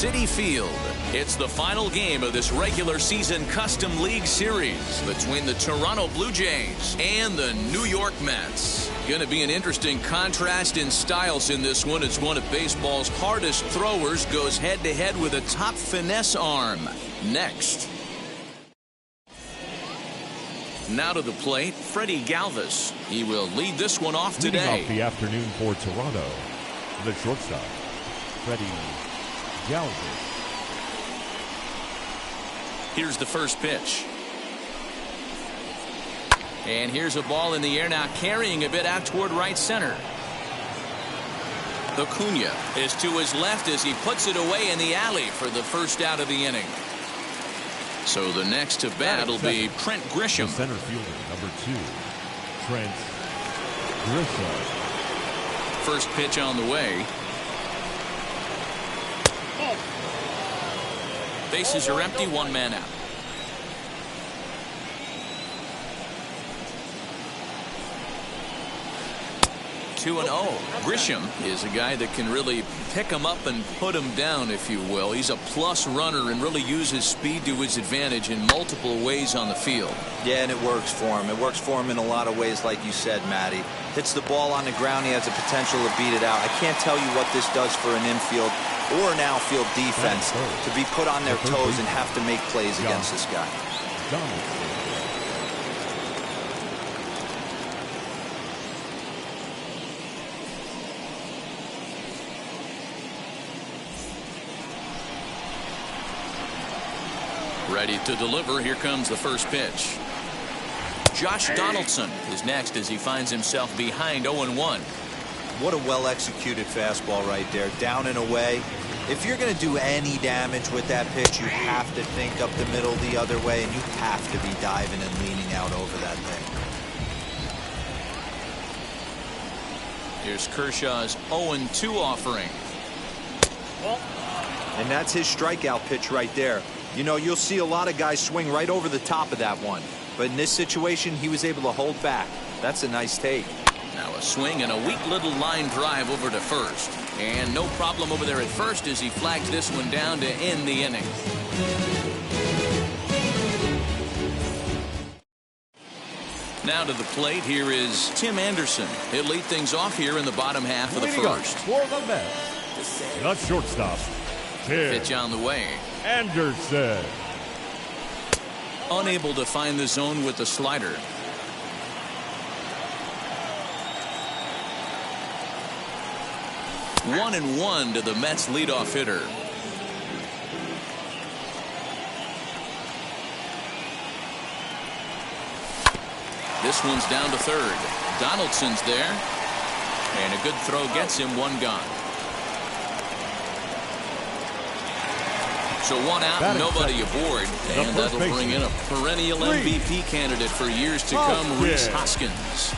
Citi Field. It's the final game of this regular season Custom League Series between the Toronto Blue Jays and the New York Mets. Going to be an interesting contrast in styles in this one. It's one of baseball's hardest throwers goes head-to-head with a top finesse arm. Next. Now to the plate, Freddie Galvis. He will lead this one off today. Leading off the afternoon for Toronto, the shortstop, Freddie Galvis. Here's the first pitch. And here's a ball in the air now, carrying a bit out toward right center. Acuna is to his left as he puts it away in the alley for the first out of the inning. So the next to bat will be Trent Grisham. The center fielder, number 2, Trent Grisham. First pitch on the way. Bases are empty, one man out. 2-0. Grisham is a guy that can really pick him up and put him down, if you will. He's a plus runner and really uses speed to his advantage in multiple ways on the field. Yeah, and it works for him. It works for him in a lot of ways, like you said, Matty. Hits the ball on the ground. He has the potential to beat it out. I can't tell you what this does for an infield or an outfield defense to be put on their toes and have to make plays against this guy. Ready to deliver. Here comes the first pitch. Josh Donaldson is next as he finds himself behind 0-1. What a well-executed fastball right there. Down and away. If you're going to do any damage with that pitch, you have to think up the middle the other way, and you have to be diving and leaning out over that thing. Here's Kershaw's 0-2 offering. And that's his strikeout pitch right there. You know, you'll see a lot of guys swing right over the top of that one. But in this situation, he was able to hold back. That's a nice take. Now a swing and a weak little line drive over to first. And no problem over there at first as he flags this one down to end the inning. Now to the plate, here is Tim Anderson. He'll lead things off here in the bottom half of the first. For the Mets, the shortstop, Tim Pitch on the way. Anderson. Unable to find the zone with the slider. One and one to the Mets leadoff hitter. This one's down to third. Donaldson's there. And a good throw gets him one gone. So one out, nobody aboard, and that'll bring in a perennial MVP candidate for years to come, Rhys Hoskins.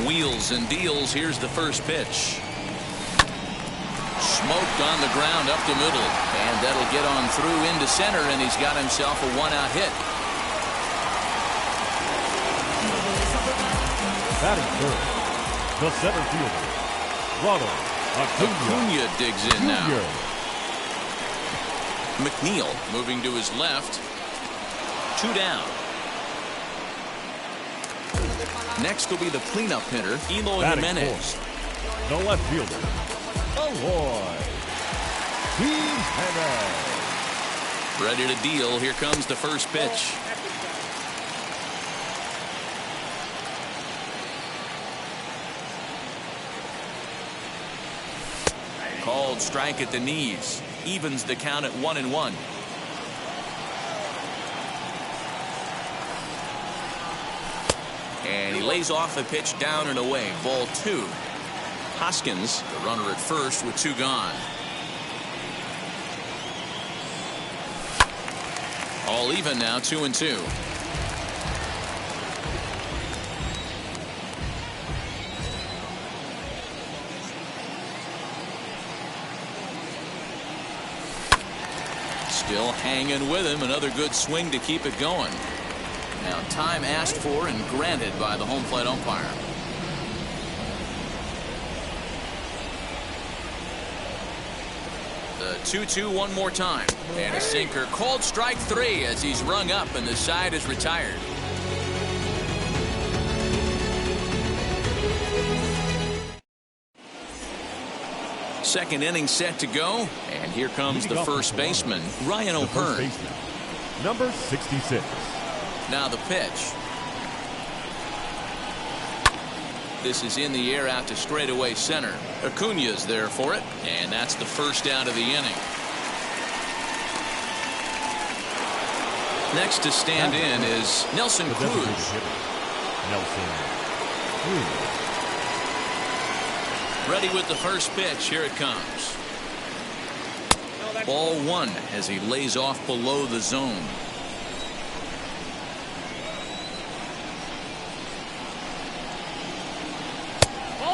Wheels and deals. Here's the first pitch. Smoked on the ground up the middle, and that'll get on through into center, and he's got himself a one-out hit. Batting third, the center fielder, Ronald Acuna digs in now. McNeil moving to his left. 2 down. Next will be the cleanup hitter, Eloy Jimenez. The left fielder, Eloy Jimenez. Ready to deal. Here comes the first pitch. Called strike at the knees. Evens the count at 1-1. And he lays off the pitch down and away. Ball 2. Hoskins, the runner at first with 2 gone. All even now, 2-2. Still hanging with him. Another good swing to keep it going. Now time asked for and granted by the home plate umpire. The 2-2 one more time. And a sinker. Called strike 3 as he's rung up and the side is retired. Second inning set to go. And here comes the first baseman, Ryan O'Hearn. Number 66. Now the pitch. This is in the air out to straightaway center. Acuña's there for it, and that's the first out of the inning. Next to stand in is Nelson Cruz. Nelson Cruz. Ready with the first pitch. Here it comes. Ball 1 as he lays off below the zone.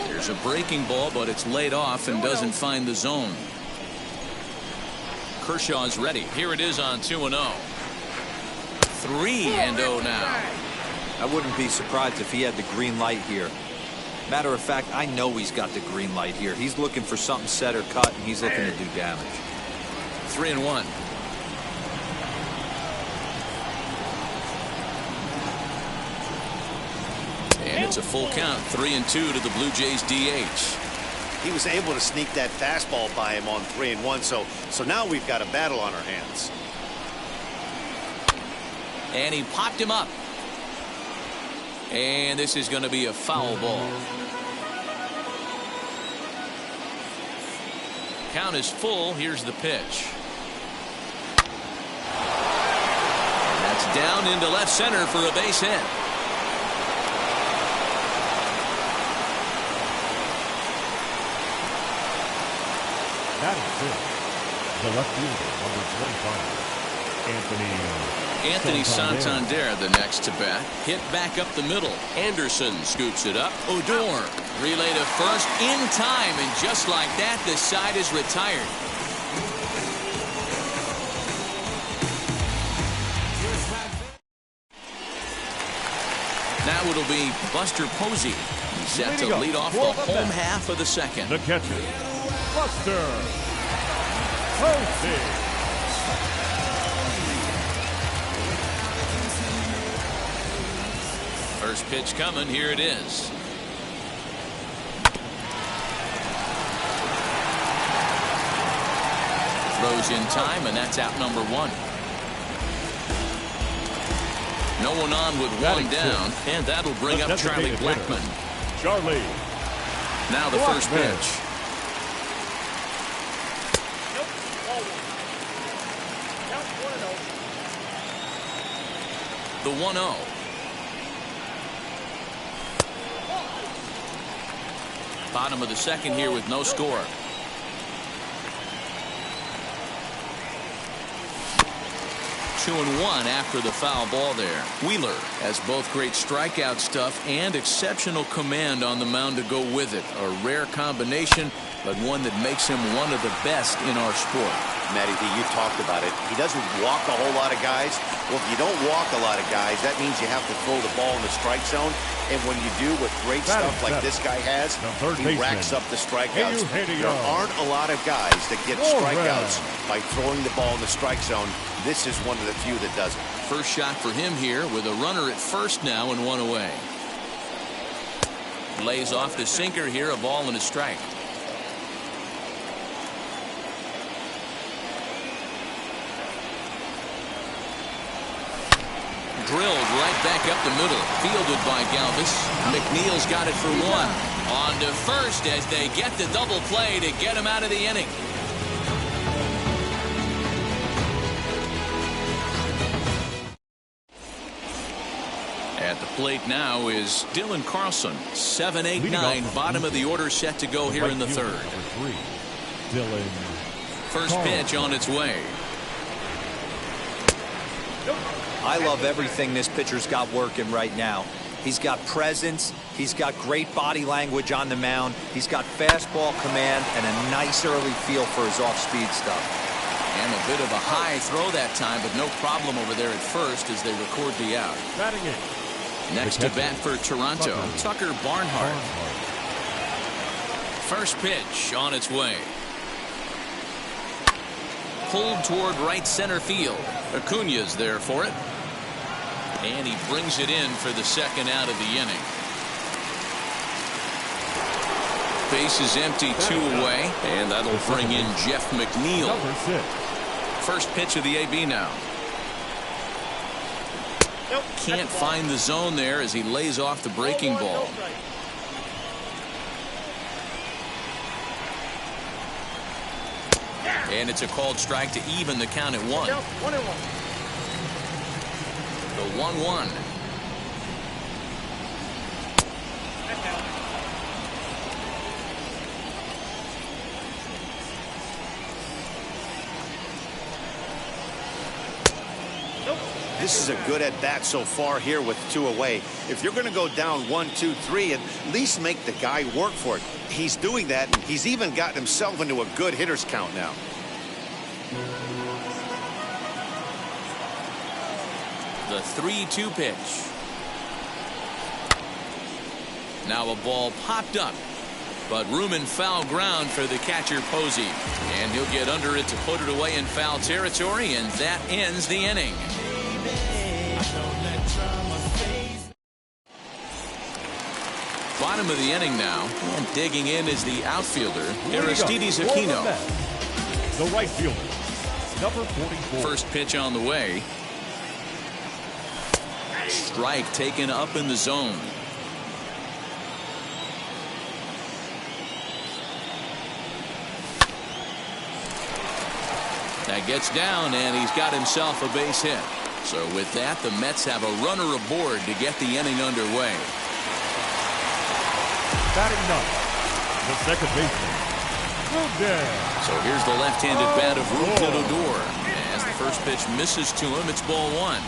There's a breaking ball, but it's laid off and doesn't find the zone. Kershaw's ready. Here it is on 2-0. 3-0 now. I wouldn't be surprised if he had the green light here. Matter of fact, I know he's got the green light here. He's looking for something set or cut, and he's looking to do damage. 3-1. And it's a full count. 3-2 to the Blue Jays DH. He was able to sneak that fastball by him on 3-1. So now we've got a battle on our hands. And he popped him up. And this is going to be a foul ball. Count is full. Here's the pitch. And that's down into left center for a base hit. That is it. The left fielder, number 25, Anthony Santander, the next to bat. Hit back up the middle. Anderson scoops it up. Odor relay to first in time, and just like that, the side is retired. Now it'll be Buster Posey. He's set to lead off the home half of the second. The catcher, Buster Posey. First pitch coming. Here it is. Throws in time, and that's out number 1. No one on with one down, and that'll bring up Charlie Blackmon. Charlie. Now the first pitch. The 1-0. Bottom of the second here with no score. 2-1 after the foul ball there. Wheeler has both great strikeout stuff and exceptional command on the mound to go with it. A rare combination, but one that makes him one of the best in our sport. Matty D, you talked about it. He doesn't walk a whole lot of guys. Well, if you don't walk a lot of guys, that means you have to throw the ball in the strike zone. And when you do with great stuff like this guy has, he racks up the strikeouts. There aren't a lot of guys that get strikeouts by throwing the ball in the strike zone. This is one of the few that does it. First shot for him here with a runner at first now and 1 away. Lays off the sinker here, a ball and a strike. Drilled right back up the middle. Fielded by Galvis. McNeil's got it for 1. On to first as they get the double play to get him out of the inning. At the plate now is Dylan Carlson. 7, 8, 9. Bottom of the order set to go here in the third. Dylan. First pitch on its way. I love everything this pitcher's got working right now. He's got presence. He's got great body language on the mound. He's got fastball command and a nice early feel for his off-speed stuff. And a bit of a high throw that time, but no problem over there at first as they record the out. Next to bat for Toronto, Tucker Barnhart. First pitch on its way. pulled toward right center field. Acuna's there for it. And he brings it in for the second out of the inning. Base is empty, 2 away. And that'll bring in Jeff McNeil. Number 6. First pitch of the AB now. Can't find the zone there as he lays off the breaking ball. And it's a called strike to even the count at 1. The 1-1. This is a good at bat so far here with 2 away. If you're going to go down 1, 2, 3, at least make the guy work for it. He's doing that, and he's even gotten himself into a good hitter's count now. The 3-2 pitch. Now a ball popped up, but room in foul ground for the catcher Posey. And he'll get under it to put it away in foul territory, and that ends the inning. Bottom of the inning now, and digging in is the outfielder, Aristides Aquino. The right fielder, number 44. First pitch on the way. Strike taken up in the zone. That gets down, and he's got himself a base hit. So with that, the Mets have a runner aboard to get the inning underway. Batting ninth, the second baseman, Ruben. So here's the left-handed bat of Ruben Odor. As the first pitch misses to him, it's ball 1.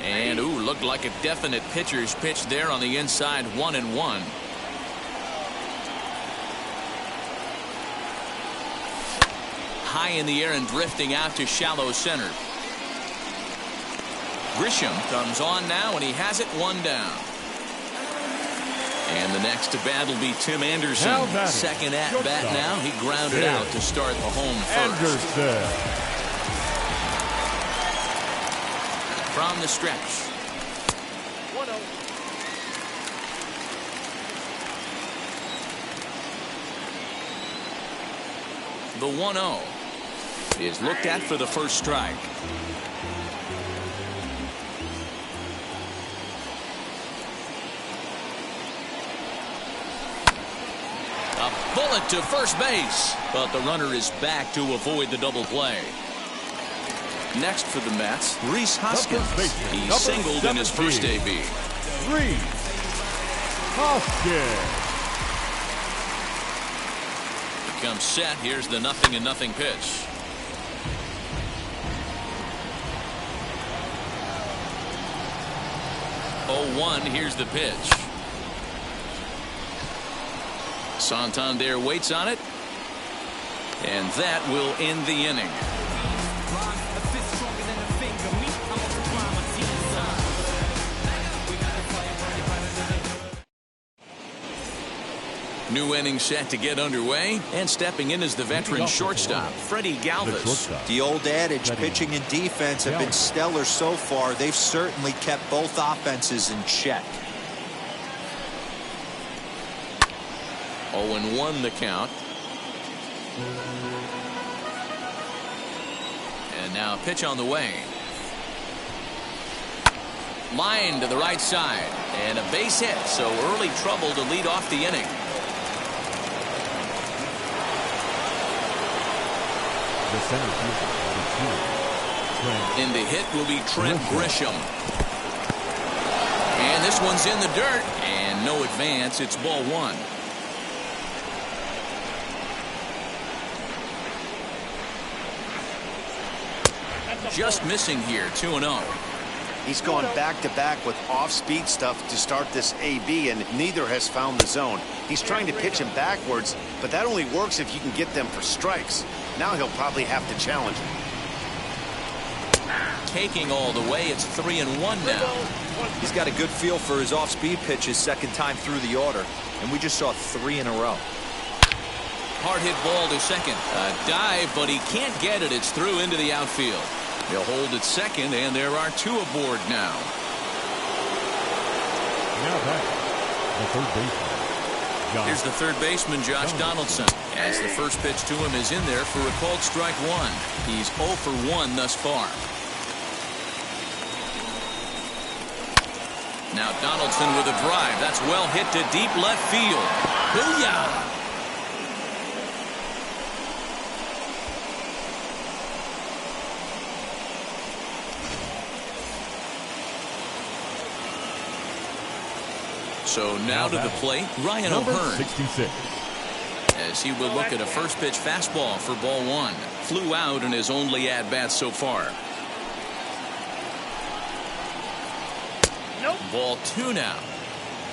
And looked like a definite pitcher's pitch there on the inside, 1-1. High in the air and drifting out to shallow center. Grisham comes on now, and he has it 1 down. And the next to bat will be Tim Anderson. Second at bat now. He grounded out to start the home first. Anderson. From the stretch. 1-0. The 1-0 is looked at for the first strike. A bullet to first base, but the runner is back to avoid the double play. Next for the Mets, Rhys Hoskins. He singled in his first AB. Rhys Hoskins. Becomes set. Here's the 0-0 pitch. Oh, 1. Here's the pitch. Santander waits on it, and that will end the inning. New inning set to get underway, and stepping in is the veteran shortstop, Freddie Galvis. The old adage, pitching and defense have been stellar so far. They've certainly kept both offenses in check. 0-1 the count. And now a pitch on the way. Line to the right side, and a base hit, so early trouble to lead off the inning. The center fielder, In the hit will be Trent Grisham. And this one's in the dirt, and no advance. It's ball 1. Just missing here, 2-0. He's gone back-to-back with off-speed stuff to start this AB, and neither has found the zone. He's trying to pitch him backwards, but that only works if you can get them for strikes. Now he'll probably have to challenge him. Taking all the way, it's 3-1 now. He's got a good feel for his off-speed pitches second time through the order, and we just saw 3 in a row. Hard hit ball to second. A dive, but he can't get it. It's through into the outfield. He'll hold at second, and there are 2 aboard now. Now back, the third baseman. Here's the third baseman, Josh Donaldson, as the first pitch to him is in there for a called strike 1. He's 0 for 1 thus far. Now Donaldson with a drive. That's well hit to deep left field. Booyah! So now to the plate, Ryan O'Hearn. 66. As he will look at a first pitch fastball for ball 1. Flew out in his only at bat so far. Nope. Ball 2 now.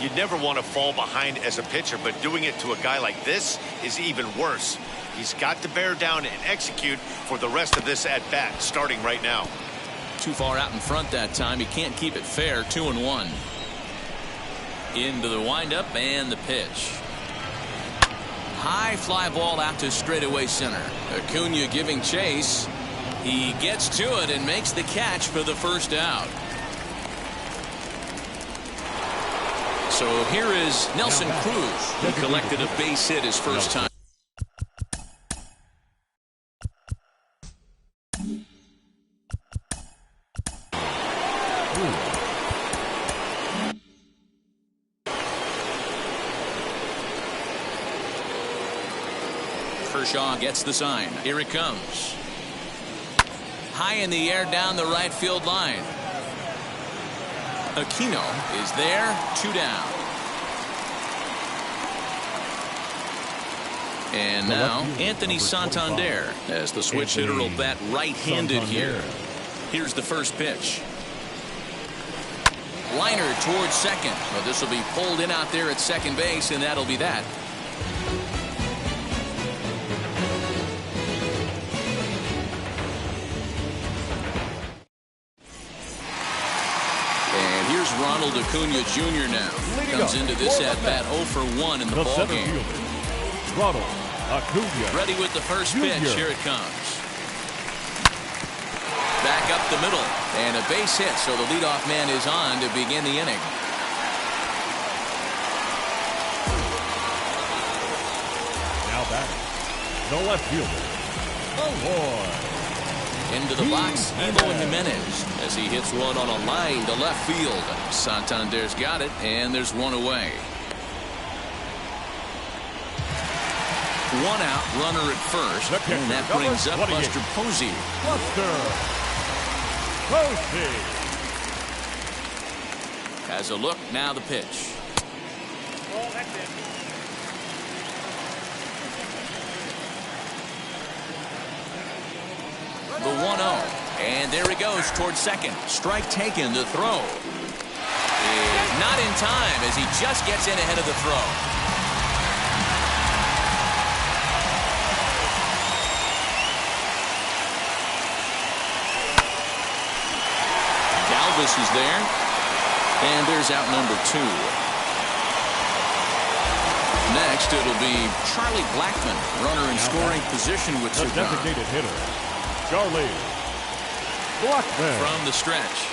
You'd never want to fall behind as a pitcher, but doing it to a guy like this is even worse. He's got to bear down and execute for the rest of this at bat, starting right now. Too far out in front that time. He can't keep it fair. 2-1. Into the windup and the pitch. High fly ball out to straightaway center. Acuna giving chase. He gets to it and makes the catch for the first out. So here is Nelson Cruz, who collected a base hit his first time. Kershaw gets the sign. Here it comes. High in the air down the right field line. Aquino is there. 2 down. And now Anthony Santander, as the switch hitter will bat right-handed here. Here's the first pitch. Liner towards second. Well, this will be pulled in out there at second base, and that'll be that. Ronald Acuna Jr. now comes into this at-bat 0 for 1 in the ballgame. Ronald Acuna. Ready with the first pitch. Here it comes. Back up the middle, and a base hit, so the leadoff man is on to begin the inning. Now batting, the left fielder, Malloy. Into the box, Evo Jimenez, as he hits one on a line to left field. Santander's got it, and there's one away. 1 out, runner at first, and that brings up Buster Posey. Buster Posey has a look, now the pitch. Oh, that's it. The 1-0, and there he goes towards second. Strike taken. The throw is not in time as he just gets in ahead of the throw. Galvis is there, and there's out number 2. Next, it'll be Charlie Blackmon, runner in scoring position with the designated hitter, Charlie Blackmon. From the stretch.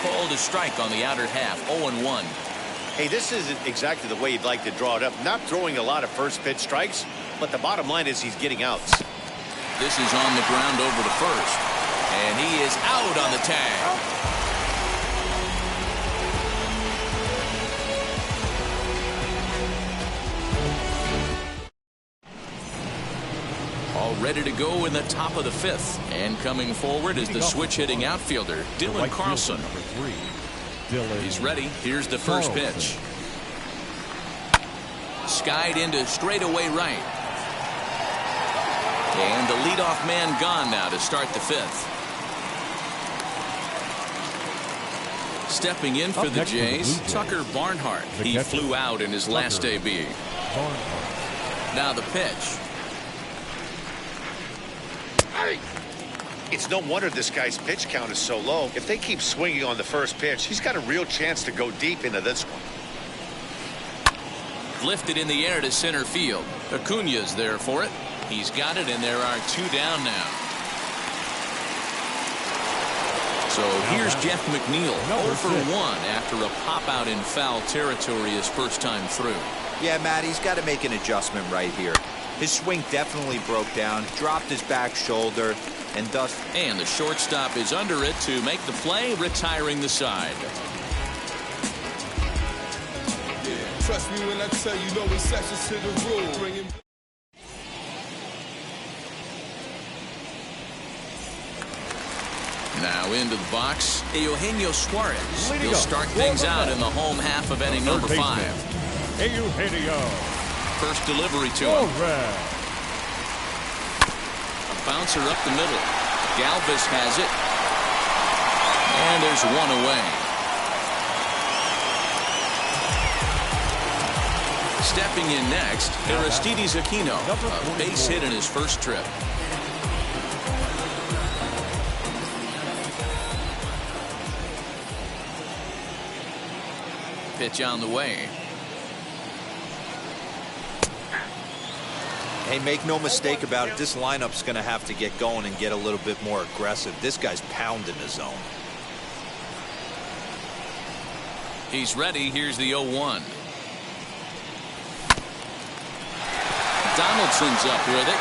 Called a strike on the outer half. 0-1. Hey, this isn't exactly the way you'd like to draw it up. Not throwing a lot of first pitch strikes, but the bottom line is he's getting outs. This is on the ground over to first, and he is out on the tag. All ready to go in the top of the 5th, and coming forward is the switch hitting outfielder Dylan Carlson. He's ready. Here's the first pitch. Skied into straightaway right. And the leadoff man gone now to start the 5th. Stepping in for the Jays, Tucker Barnhart. He flew out in his last debut. Now the pitch. It's no wonder this guy's pitch count is so low. If they keep swinging on the first pitch, he's got a real chance to go deep into this one. Lifted in the air to center field. Acuña's there for it. He's got it, and there are 2 down now. So here's Jeff McNeil, 0 for 1 after a pop-out in foul territory his first time through. Yeah, Matt, he's got to make an adjustment right here. His swing definitely broke down, dropped his back shoulder, and thus... And the shortstop is under it to make the play, retiring the side. Trust me when I tell you, no exceptions to the rule. Now into the box, Eugenio Suarez. He'll start things out in the home half of inning number 5. Eugenio. First delivery to him. A bouncer up the middle. Galvis has it. And there's 1 away. Stepping in next, Aristides Aquino. A base hit in his first trip. Pitch on the way. Hey, make no mistake about it, this lineup's going to have to get going and get a little bit more aggressive. This guy's pounding the zone. He's ready. Here's the 0-1. Donaldson's up with it.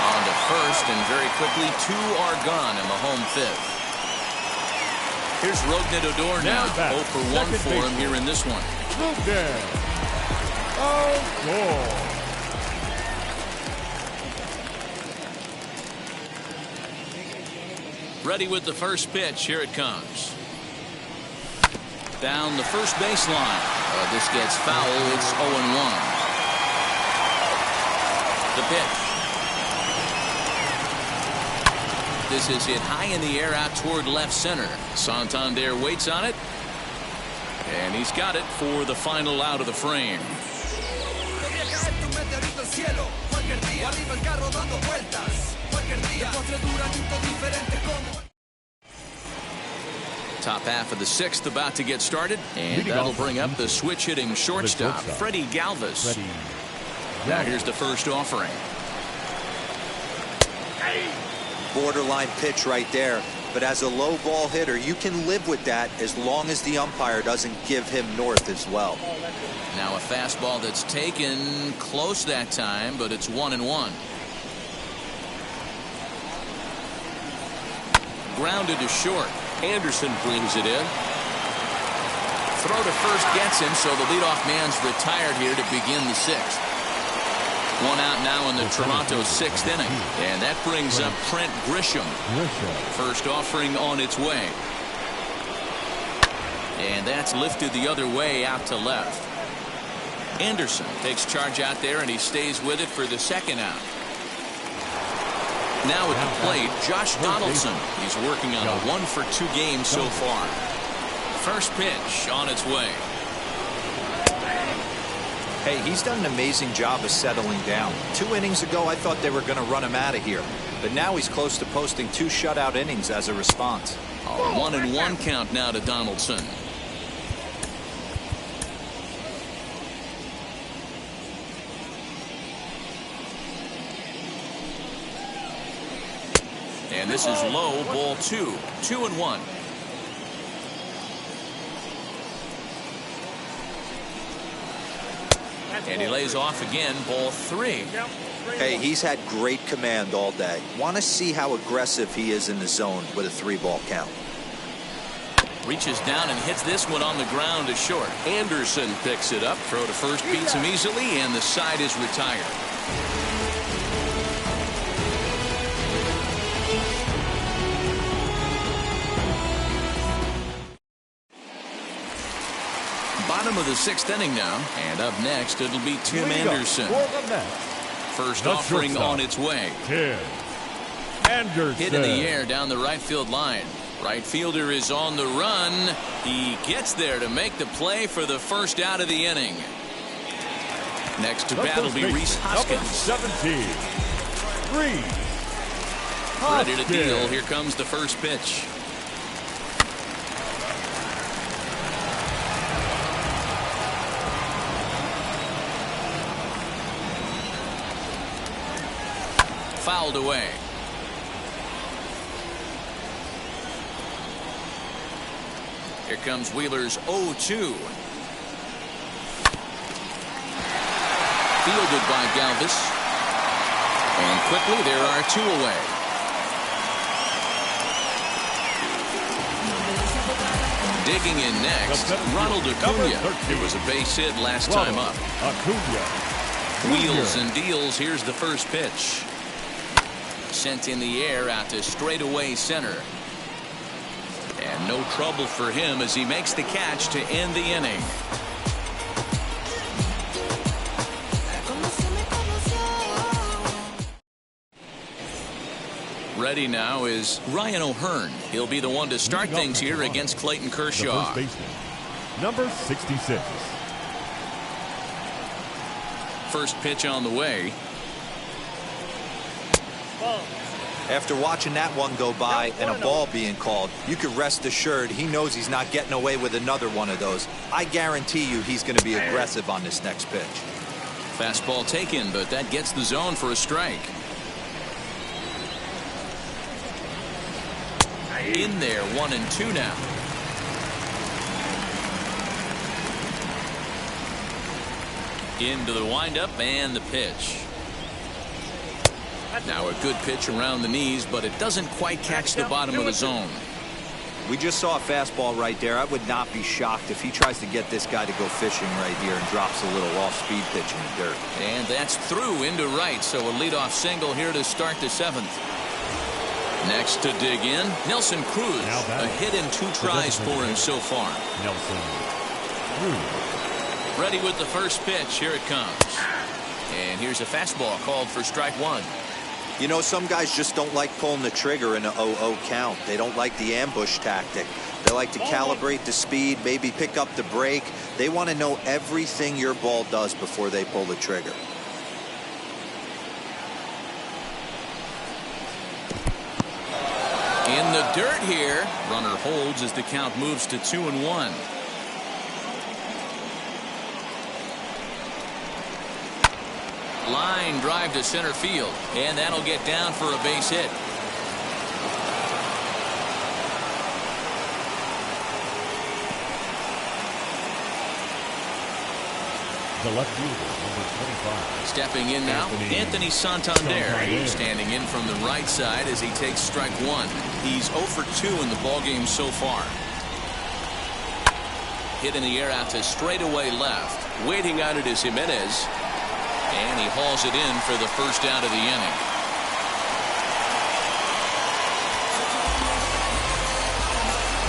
On to first, and very quickly 2 are gone in the home 5th. Here's Rougned Odor now. 0 for 1 for him here in this one. Ready with the first pitch. Here it comes. Down the first baseline. This gets foul. It's 0-1. The pitch. This is hit high in the air out toward left center. Santander waits on it. And he's got it for the final out of the frame. Top half of the 6th about to get started. And that'll bring up the switch hitting shortstop, Freddie Galvis. Now here's the first offering. Borderline pitch right there, but as a low ball hitter you can live with that as long as the umpire doesn't give him north as well. Now a fastball that's taken close that time, but it's 1-1. Grounded to short. Anderson brings it in. Throw to first gets him, so the leadoff man's retired here to begin the 6th. 1 out now in the Toronto 6th inning. And that brings up Trent Grisham. First offering on its way. And that's lifted the other way out to left. Anderson takes charge out there, and he stays with it for the 2nd out. Now at the plate, Josh Donaldson. He's working on a 1 for 2 game so far. First pitch on its way. Hey, he's done an amazing job of settling down. 2 innings ago, I thought they were going to run him out of here. But now he's close to posting 2 shutout innings as a response. A 1-1 count now to Donaldson. And this is low, ball 2. 2-1. And he lays off again, ball 3. Hey, he's had great command all day. Want to see how aggressive he is in the zone with a 3-ball count. Reaches down and hits this one on the ground to short. Anderson picks it up. Throw to first beats him easily, and the side is retired. Bottom of the 6th inning now, and up next it'll be Tim Anderson. First offering on its way. Tim Anderson. Hit in the air down the right field line. Right fielder is on the run. He gets there to make the play for the first out of the inning. Next to bat will be Rhys Hoskins. 17. Ready to deal. Here comes the first pitch. Fouled away. Here comes Wheeler's 0-2. Fielded by Galvis. And quickly there are 2 away. Digging in next, Ronald Acuna. It was a base hit last time up. Wheels and deals. Here's the first pitch. Sent in the air out to straightaway center. And no trouble for him as he makes the catch to end the inning. Ready now is Ryan O'Hearn. He'll be the one to start things here against Clayton Kershaw. The first baseman, number 66. First pitch on the way. After watching that one go by and a ball being called, you could rest assured he knows he's not getting away with another one of those. I guarantee you he's going to be aggressive on this next pitch. Fastball taken, but that gets the zone for a strike. In there, 1-2 now. Into the windup and the pitch. Now a good pitch around the knees, but it doesn't quite catch the bottom of the zone. We just saw a fastball right there. I would not be shocked if he tries to get this guy to go fishing right here and drops a little off-speed pitch in the dirt. And that's through into right, so a leadoff single here to start the 7th. Next to dig in, Nelson Cruz. A hit in 2 tries for him so far. Nelson Cruz. Ready with the first pitch. Here it comes. And here's a fastball called for strike 1. You know, some guys just don't like pulling the trigger in a 0-0 count. They don't like the ambush tactic. They like to calibrate the speed, maybe pick up the brake. They want to know everything your ball does before they pull the trigger. In the dirt here. Runner holds as the count moves to 2-1. Line drive to center field, and that'll get down for a base hit. The left fielder, number 25. Stepping in now, Anthony Santander. Standing in from the right side as he takes strike 1. He's 0 for 2 in the ballgame so far. Hit in the air out to straightaway left. Waiting on it is Jimenez. And he hauls it in for the first out of the inning.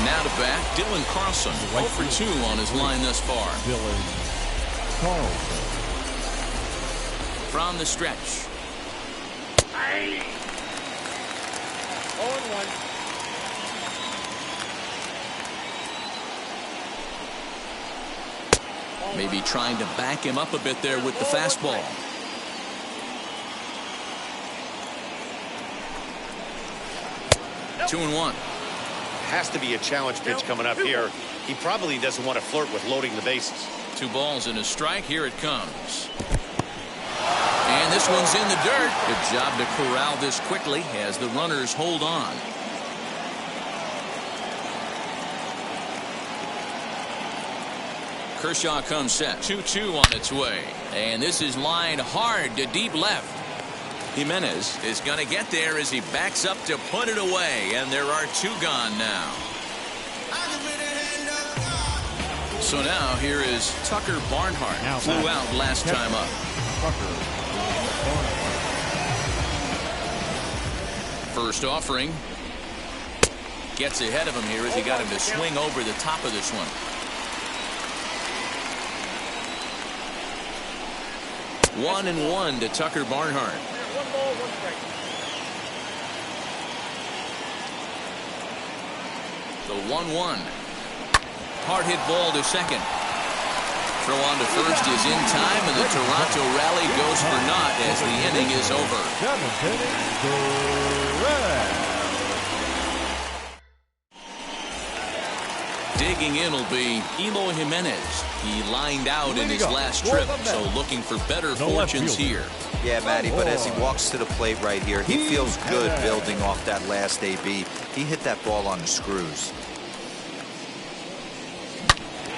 Now to bat, Dylan Carlson. 0 for 2 on his line thus far. Dylan Carlson. From the stretch. 0-1. Maybe trying to back him up a bit there with the fastball. Two and 1. Has to be a challenge pitch coming up here. He probably doesn't want to flirt with loading the bases. 2 balls and a strike. Here it comes. And this one's in the dirt. Good job to corral this quickly as the runners hold on. Kershaw comes set. 2-2 on its way. And this is lined hard to deep left. Jimenez is going to get there as he backs up to put it away. And there are 2 gone now. So now here is Tucker Barnhart. Flew out last time up. First offering. Gets ahead of him here as he got him to swing over the top of this one. 1-1 to Tucker Barnhart. 1 ball, 1 strike. The 1-1. Hard hit ball to second. Throw on to first is in time, and the Toronto rally goes for naught as the inning is over. Digging in will be Eloy Jimenez. He lined out in his last trip, so looking for better fortunes here. Yeah, Matty, but as he walks to the plate right here, he feels good building off that last AB. He hit that ball on the screws.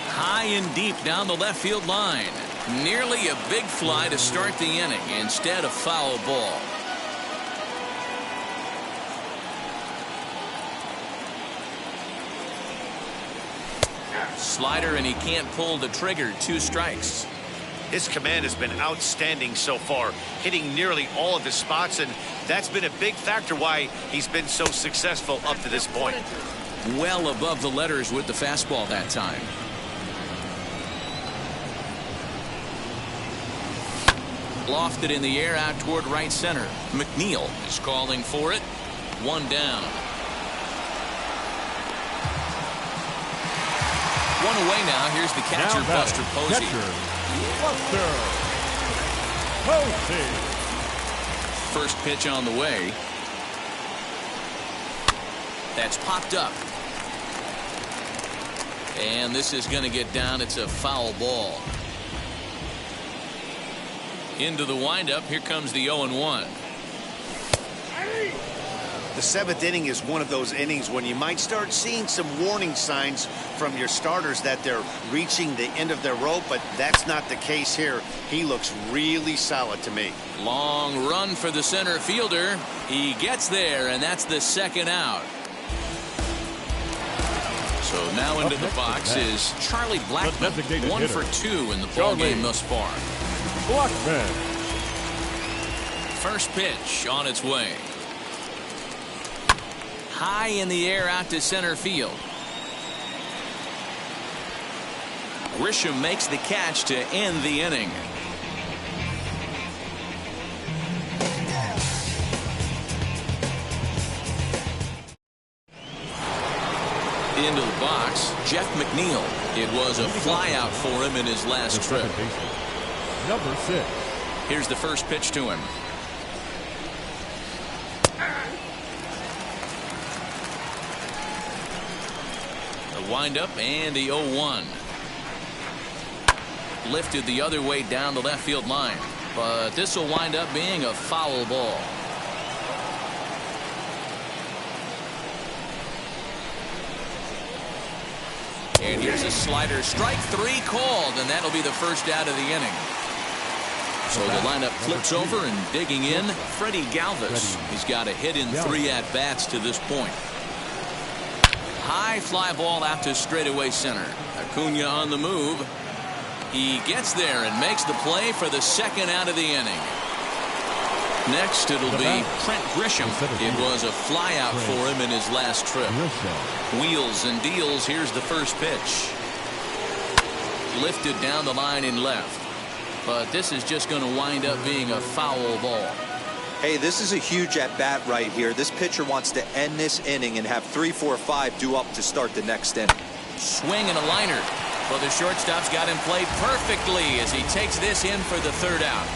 High and deep down the left field line. Nearly a big fly to start the inning. Instead, a foul ball. Slider, and he can't pull the trigger. 2 strikes. His command has been outstanding so far, hitting nearly all of his spots, and that's been a big factor why he's been so successful up to this point. Well above the letters with the fastball that time. Lofted in the air out toward right center. McNeil is calling for it. 1 down. 1 away now. Here's the catcher, Buster Posey. First pitch on the way. That's popped up. And this is going to get down. It's a foul ball. Into the windup. Here comes the 0-1. The 7th inning is one of those innings when you might start seeing some warning signs from your starters that they're reaching the end of their rope, but that's not the case here. He looks really solid to me. Long run for the center fielder. He gets there, and that's the 2nd out. So now into the box is Charlie Blackmon. 1 for 2 in the ball game thus far. Blackmon. First pitch on its way. High in the air out to center field. Grisham makes the catch to end the inning. Into the box, Jeff McNeil. It was a fly out for him in his last trip. Number 6. Here's the first pitch to him. The windup and the 0-1. Lifted the other way down the left field line, but this will wind up being a foul ball. And here's a slider. Strike 3 called, and that'll be the first out of the inning. So the lineup flips over, and digging in, Freddie Galvis. He's got a hit in 3 at-bats to this point. High fly ball out to straightaway center. Acuna on the move. He gets there and makes the play for the 2nd out of the inning. Next, it'll be Trent Grisham. It was a fly out for him in his last trip. Wheels and deals. Here's the first pitch. Lifted down the line in left. But this is just going to wind up being a foul ball. Hey, this is a huge at-bat right here. This pitcher wants to end this inning and have 3, 4, 5 due up to start the next inning. Swing and a liner. Well, the shortstop's got him played perfectly as he takes this in for the 3rd out.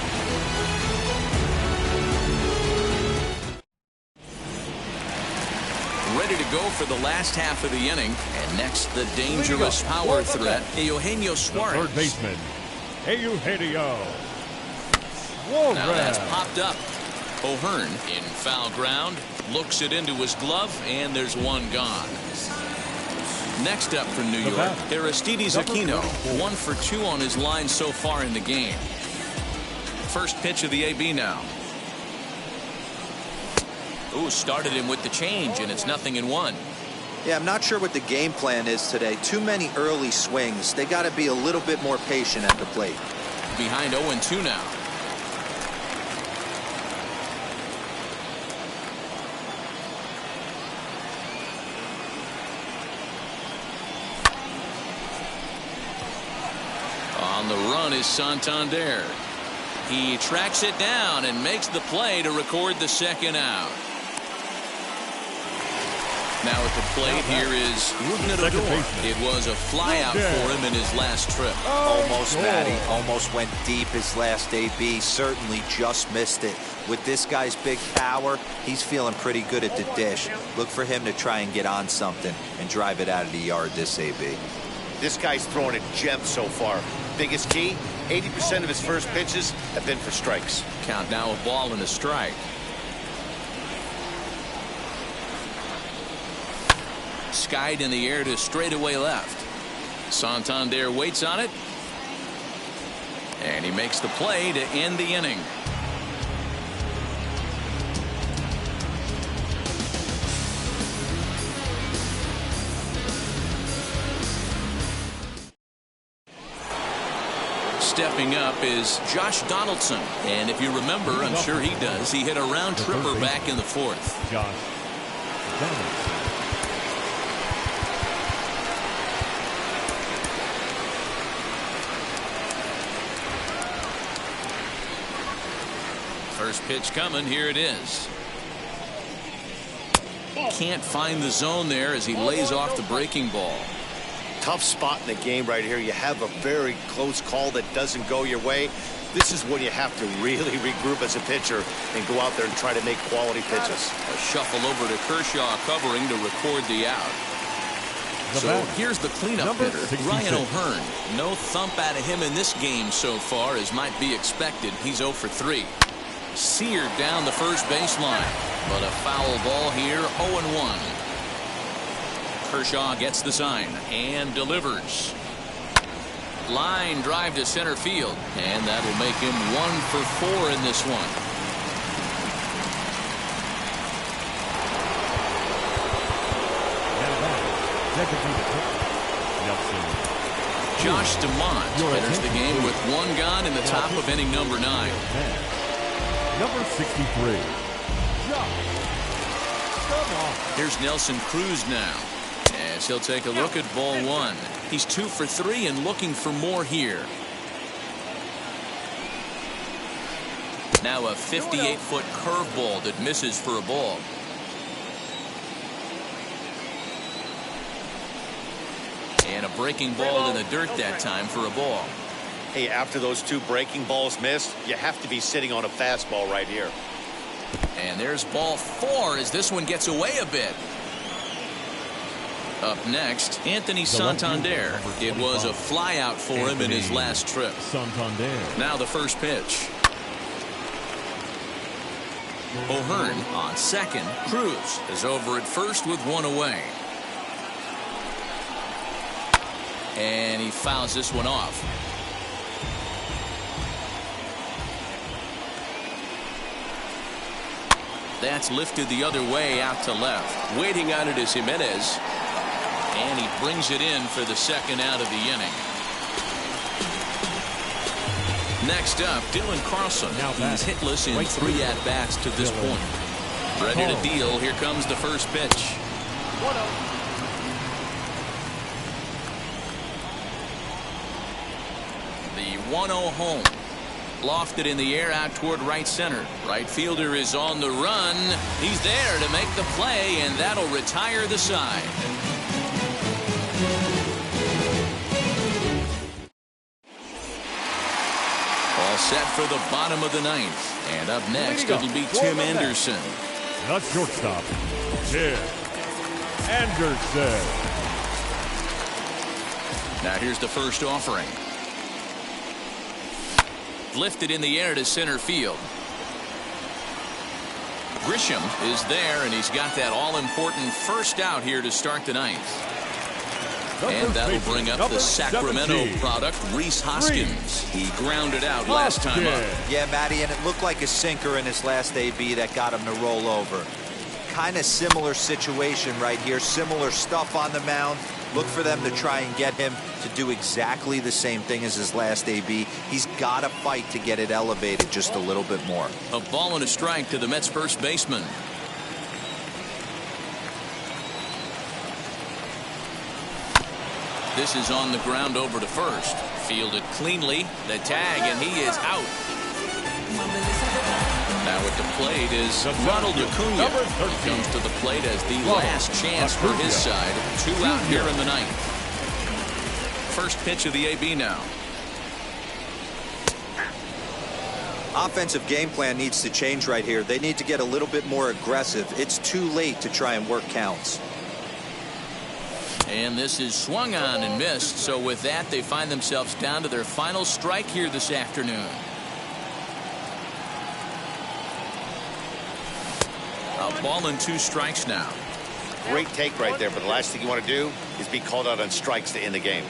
Ready to go for the last half of the inning. And next, the dangerous power threat, Eugenio Suarez. Third baseman, Eugenio. Now that's popped up. O'Hearn in foul ground. Looks it into his glove, and there's 1 gone. Next up for New York, Aristides Aquino. 1 for 2 on his line so far in the game. First pitch of the AB now. Ooh, started him with the change, and it's 0-1. Yeah, I'm not sure what the game plan is today. Too many early swings. They got to be a little bit more patient at the plate. Behind 0-2 now. On the run is Santander. He tracks it down and makes the play to record the 2nd out. Now at the plate here is Odor. It was a flyout for him in his last trip. Almost, Matty. Almost went deep his last AB. Certainly just missed it. With this guy's big power, he's feeling pretty good at the dish. Look for him to try and get on something and drive it out of the yard this AB. This guy's throwing a gem so far. Biggest key, 80% of his first pitches have been for strikes. Count now a ball and a strike. Skied in the air to straightaway left. Santander waits on it. And he makes the play to end the inning. Stepping up is Josh Donaldson. And if you remember, I'm sure he does, he hit a round tripper back in the fourth. Josh Donaldson. First pitch coming. Here it is. Can't find the zone there as he lays off the breaking ball. Tough spot in the game right here. You have a very close call that doesn't go your way. This is when you have to really regroup as a pitcher and go out there and try to make quality pitches. A shuffle over to Kershaw covering to record the out. So here's the cleanup hitter, Ryan O'Hearn. No thump out of him in this game so far, as might be expected. He's 0 for 3. Seared down the first baseline, but a foul ball here, 0-1. Kershaw gets the sign and delivers. Line drive to center field, and that'll make him 1 for 4 in this one. Josh DeMont enters the game with 1 gone in the top of inning number 9. Number 63. Here's Nelson Cruz now, as he'll take a look at ball 1. He's 2 for 3 and looking for more here. Now a 58-foot curveball that misses for a ball. And a breaking ball in the dirt that time for a ball. Hey, after those 2 breaking balls missed, you have to be sitting on a fastball right here. And there's ball 4 as this one gets away a bit. Up next, Anthony Santander. It was a flyout for him in his last trip. Santander. Now the first pitch. O'Hearn on second. Cruz is over at first with 1 away. And he fouls this one off. That's lifted the other way out to left. Waiting on it is Jimenez. And he brings it in for the second out of the inning. Next up, Dylan Carlson. He's hitless in 3 at-bats to this point. Ready to deal. Here comes the first pitch. 1-0. The 1-0 home. Lofted in the air out toward right center. Right fielder is on the run. He's there to make the play, and that'll retire the side. All set for the bottom of the 9th. And up next, it'll be Tim Anderson. The shortstop, Tim Anderson. Now here's the first offering. Lifted in the air to center field. Grisham is there, and he's got that all-important first out here to start the 9th. And that'll bring up the Sacramento product, Rhys Hoskins. He grounded out last time up. Yeah, Matty, and it looked like a sinker in his last AB that got him to roll over. Kind of similar situation right here. Similar stuff on the mound. Look for them to try and get him to do exactly the same thing as his last AB. He's got to fight to get it elevated just a little bit more. A ball and a strike to the Mets first baseman. This is on the ground over to first. Fielded cleanly. The tag, and he is out. Now at the plate is Ronald Acuna. He comes to the plate as the last chance for his side. 2 out here in the ninth. First pitch of the AB now. Offensive game plan needs to change right here. They need to get a little bit more aggressive. It's too late to try and work counts. And this is swung on and missed. So with that, they find themselves down to their final strike here this afternoon. A ball and 2 strikes now. Great take right there, but the last thing you want to do is be called out on strikes to end the game.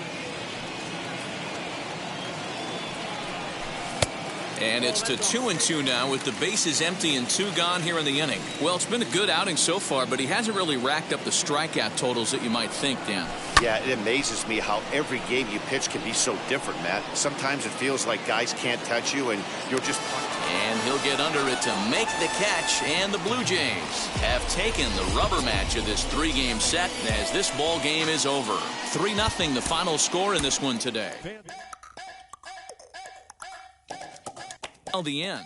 And it's to 2-2 now with the bases empty and 2 gone here in the inning. Well, it's been a good outing so far, but he hasn't really racked up the strikeout totals that you might think, Dan. Yeah, it amazes me how every game you pitch can be so different, Matt. Sometimes it feels like guys can't touch you and you're just... And he'll get under it to make the catch, and the Blue Jays have taken the rubber match of this 3-game set as this ball game is over. 3-0 the final score in this one today. The end.